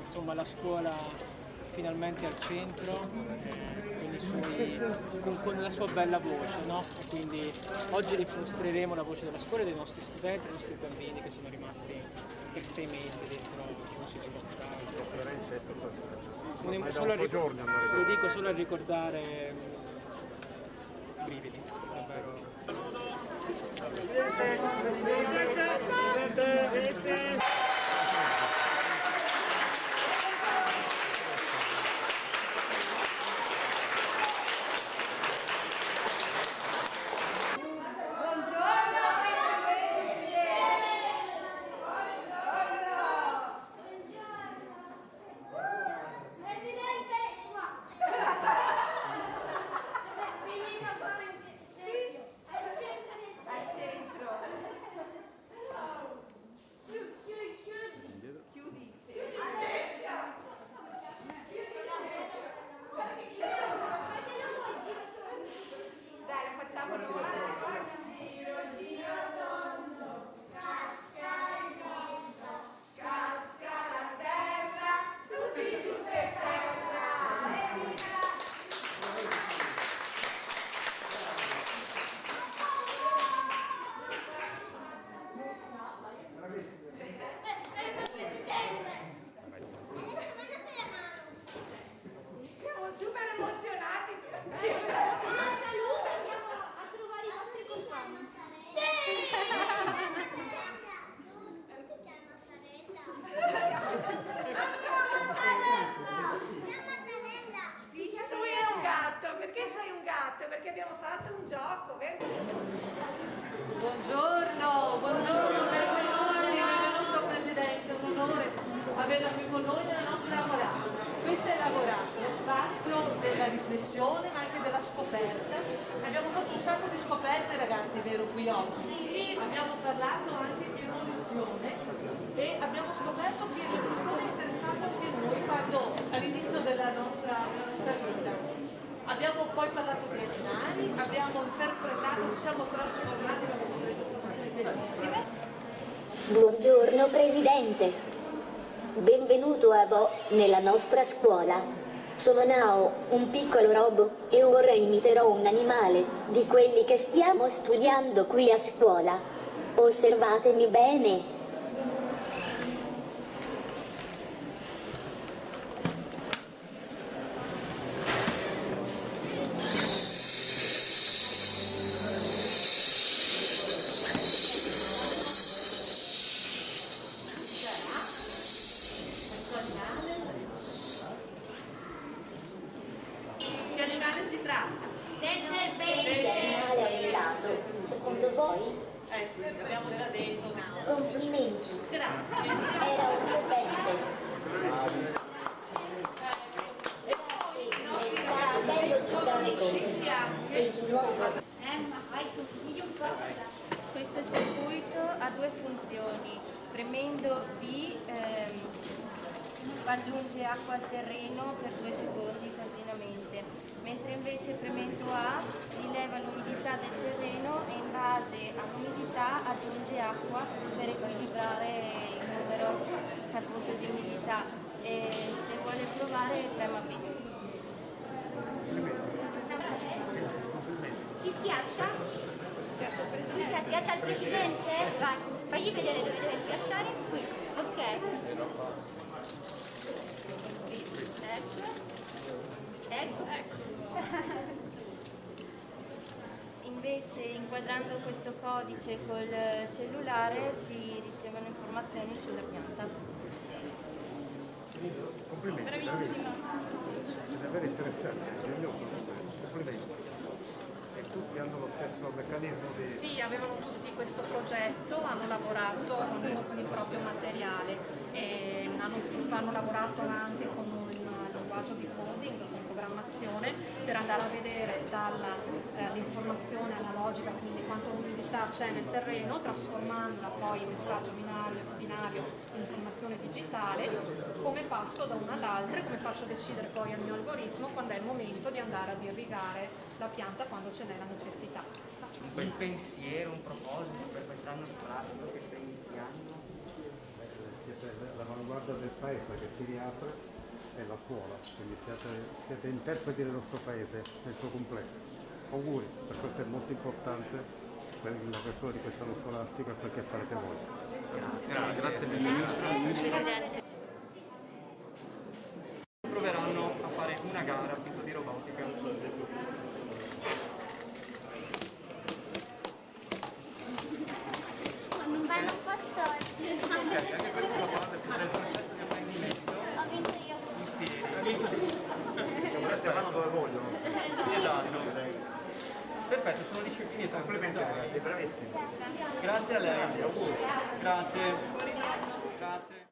Insomma, la scuola finalmente al centro, con la sua bella voce, no? E quindi oggi dimostreremo la voce della scuola e dei nostri studenti, dei nostri bambini che sono rimasti per 6 mesi dentro un sito lockdown. Lo dico solo a ricordare brividi, davvero. Presidente. Siamo super emozionati tutti! Salute, andiamo a trovare i vostri compagni. Sì! Sì, lui è un gatto. Perché sei un gatto? Perché abbiamo fatto un gioco, vero? Buongiorno, benvenuto Presidente, un onore averla qui con noi nella nostra Agorà. Questa è l'Agorà, lo spazio della riflessione ma anche della scoperta. Abbiamo fatto un sacco di scoperte ragazzi, vero, qui oggi? Sì. Abbiamo parlato anche di evoluzione e abbiamo scoperto che l'evoluzione è interessata anche noi quando all'inizio della nostra vita. Abbiamo poi parlato di animali, abbiamo interpretato, ci siamo trasformati in delle informazioni bellissime. Buongiorno Presidente, benvenuto a voi nella nostra scuola. Sono Nao, un piccolo robot, e ora imiterò un animale, di quelli che stiamo studiando qui a scuola. Osservatemi bene. Che animale si tratta? Del serpente. Animale ammirato, secondo voi? Sì, abbiamo già detto, no. Complimenti. Grazie. Era un serpente. È stato bello giocare con voi. E di nuovo. Ma vai tu, digli un po'. Questo circuito ha due funzioni. Premendo B aggiunge acqua al terreno per 2 secondi continuamente, mentre invece premendo A rileva l'umidità del terreno e in base all'umidità aggiunge acqua per equilibrare il numero appunto di umidità. E se vuole provare prema B. Ti schiaccia? Schiaccia il presidente? Vai, fagli vedere dove deve schiacciare. Qui, ok. Ecco. Invece inquadrando questo codice col cellulare si ricevono informazioni sulla pianta. Complimenti. Bravissima. È davvero interessante, meraviglioso. Complimenti. E tutti hanno lo stesso meccanismo di... Sì, avevano tutti questo progetto, hanno lavorato con il proprio materiale e hanno lavorato anche con un linguaggio di coding, con programmazione, per andare a vedere dall'informazione analogica, quindi quanto umidità c'è nel terreno, trasformandola poi in messaggio binario in informazione digitale, come passo da una all'altra e come faccio decidere poi al mio algoritmo quando è il momento di andare ad irrigare la pianta quando ce n'è la necessità. Un pensiero, un proposito per quest'anno scolastico che sta iniziando? L'avanguardia del paese che si riapre è la scuola, quindi siete interpreti del nostro paese nel suo complesso. Auguri, per questo è molto importante l'apertura di quest'anno scolastico e quel che farete voi. Grazie mille. Proveranno a fare una gara appunto di robotica. Non vanno un po' storti. Anche questa è la parte più interessante di apprendimento. Ho vinto io. Questi vanno dove vogliono. Esatto. Perfetto, sono discipline Complementari, bravissimi. Grazie a lei. Grazie. Grazie.